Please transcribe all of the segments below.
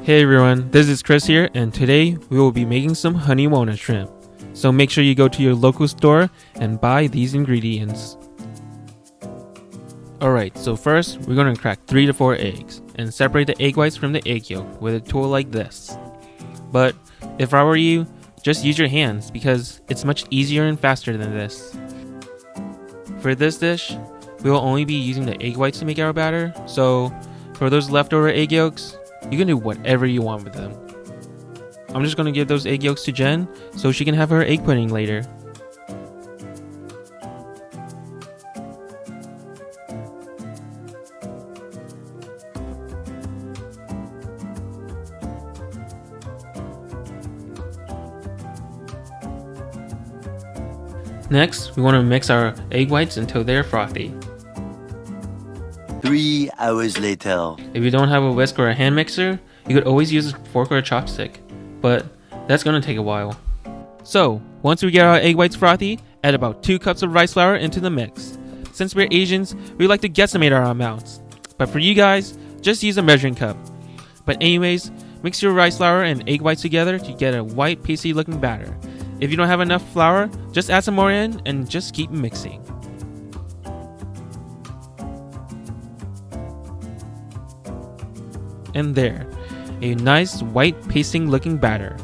Hey everyone, this is Chris here, and today we will be making some honey walnut shrimp. So make sure you go to your local store and buy these ingredients. Alright, so first we're going to crack 3 to 4 eggs and separate the egg whites from the egg yolk with a tool like this. But if I were you, just use your hands because it's much easier and faster than this. For this dish, we will only be using the egg whites to make our batter, so for those leftover egg yolks, you can do whatever you want with them. I'm just going to give those egg yolks to Jen so she can have her egg pudding later. Next, we want to mix our egg whites until they're frothy. 3 hours later. If you don't have a whisk or a hand mixer, you could always use a fork or a chopstick, but that's going to take a while. So, once we get our egg whites frothy, add about 2 cups of rice flour into the mix. Since we're Asians, we like to guesstimate our amounts, but for you guys, just use a measuring cup. But anyways, mix your rice flour and egg whites together to get a white pasty looking batter. If you don't have enough flour, just add some more in and just keep mixing. And there, a nice white pasting looking batter.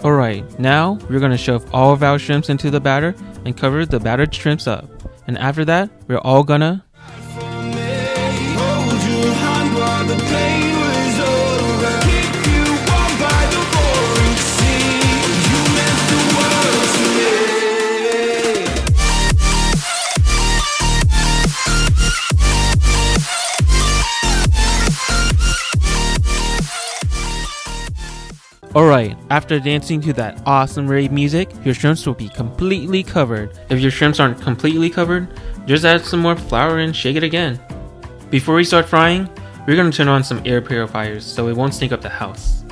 Alright, now we're going to shove all of our shrimps into the batter and cover the battered shrimps up. And after that, we're all gonna Alright, after dancing to that awesome rave music, your shrimps will be completely covered. If your shrimps aren't completely covered, just add some more flour and shake it again. Before we start frying, we're going to turn on some air purifiers so it won't stink up the house.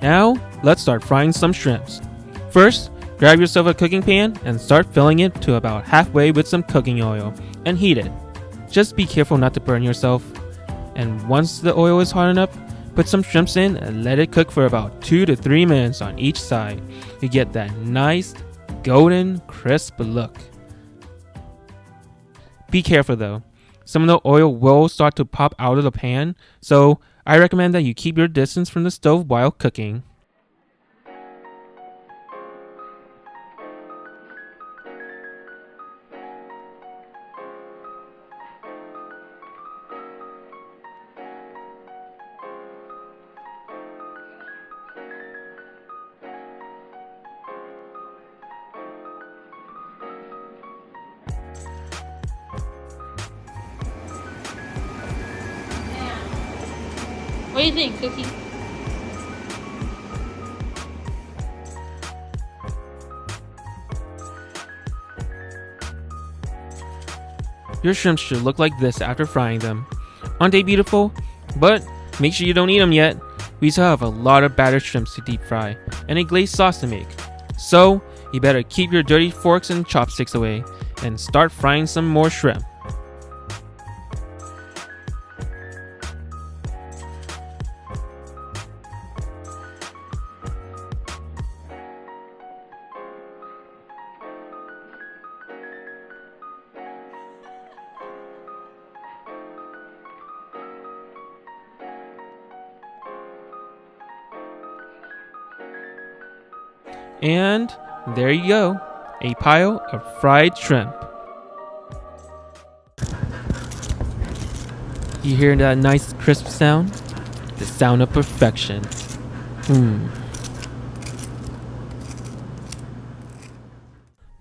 Now, let's start frying some shrimps. First, grab yourself a cooking pan and start filling it to about halfway with some cooking oil and heat it. Just be careful not to burn yourself. And once the oil is hot enough, put some shrimps in and let it cook for about 2 to 3 minutes on each side. You get that nice, golden, crisp look. Be careful though. Some of the oil will start to pop out of the pan, so I recommend that you keep your distance from the stove while cooking. What do you think, Cookie? Your shrimps should look like this after frying them. Aren't they beautiful? But make sure you don't eat them yet. We still have a lot of battered shrimps to deep fry and a glazed sauce to make. So you better keep your dirty forks and chopsticks away and start frying some more shrimp. And there you go, a pile of fried shrimp. You hear that nice crisp sound? The sound of perfection.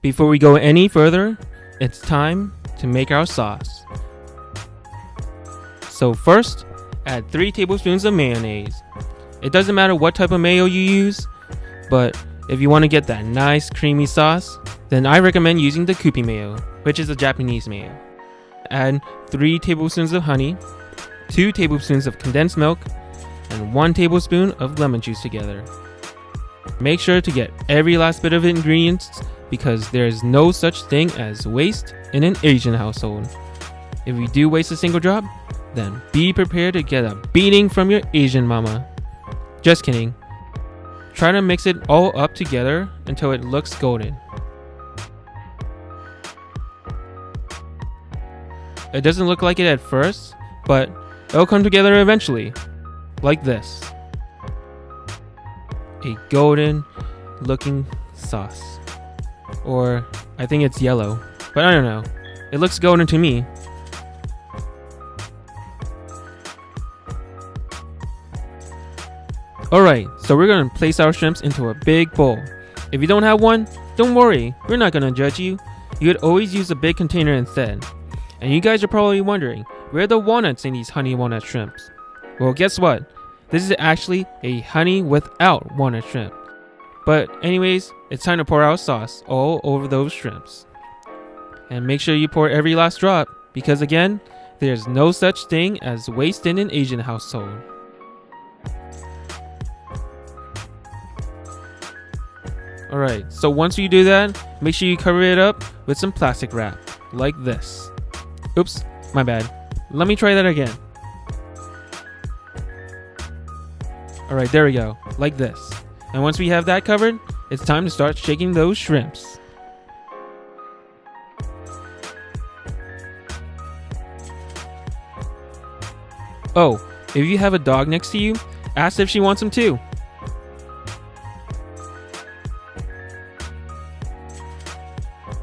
Before we go any further, it's time to make our sauce. So first, add 3 tablespoons of mayonnaise. It doesn't matter what type of mayo you use, but if you want to get that nice creamy sauce, then I recommend using the Kewpie mayo, which is a Japanese mayo. Add 3 tablespoons of honey, 2 tablespoons of condensed milk, and 1 tablespoon of lemon juice together. Make sure to get every last bit of ingredients because there is no such thing as waste in an Asian household. If you do waste a single drop, then be prepared to get a beating from your Asian mama. Just kidding. Try to mix it all up together until it looks golden. It doesn't look like it at first, but it'll come together eventually, like this. A golden looking sauce. Or I think it's yellow, but I don't know. It looks golden to me. Alright, so we're gonna place our shrimps into a big bowl. If you don't have one, don't worry, we're not gonna judge you. You could always use a big container instead. And you guys are probably wondering, where are the walnuts in these honey walnut shrimps? Well, guess what? This is actually a honey without walnut shrimp. But anyways, it's time to pour our sauce all over those shrimps. And make sure you pour every last drop, because again, there's no such thing as waste in an Asian household. Alright, so once you do that, make sure you cover it up with some plastic wrap, like this. Oops, my bad. Let me try that again. Alright, there we go, like this. And once we have that covered, it's time to start shaking those shrimps. Oh, if you have a dog next to you, ask if she wants them too.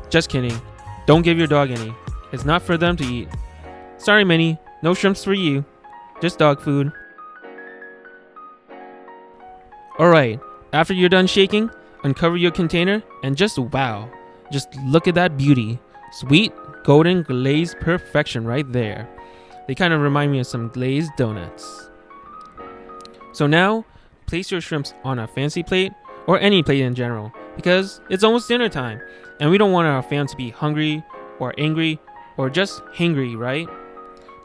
Just kidding. Don't give your dog any. It's not for them to eat. Sorry, Minnie. No shrimps for you. Just dog food. Alright, after you're done shaking, uncover your container and just wow. Just look at that beauty. Sweet, golden, glazed perfection right there. They kind of remind me of some glazed donuts. So now, place your shrimps on a fancy plate or any plate in general because it's almost dinner time. And we don't want our fans to be hungry or angry or just hangry, right?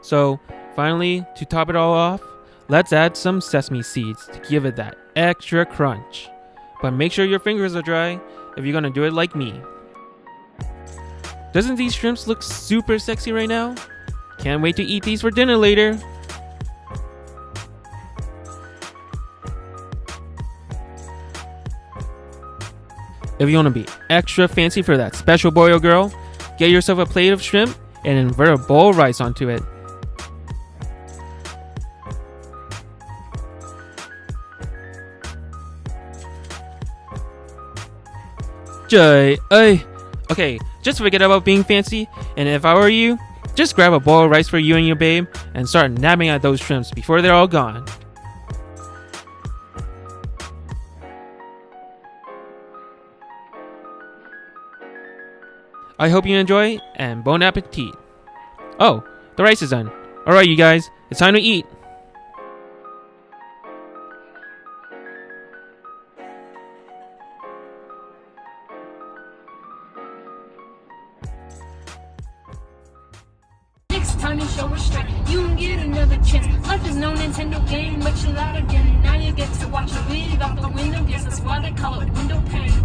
So finally, to top it all off, let's add some sesame seeds to give it that extra crunch. But make sure your fingers are dry if you're gonna do it like me. Doesn't these shrimps look super sexy right now? Can't wait to eat these for dinner later. If you want to be extra fancy for that special boy or girl, get yourself a plate of shrimp and invert a bowl of rice onto it. Okay, just forget about being fancy, and if I were you, just grab a bowl of rice for you and your babe and start nabbing at those shrimps before they're all gone. I hope you enjoy, and bon appetit. Oh, the rice is done. Alright you guys, it's time to eat. Next time you show restraint, you won't get another chance. Life is no Nintendo game, but you're out again. Now you get to watch a wig out the window. Guess that's why they call it window pane.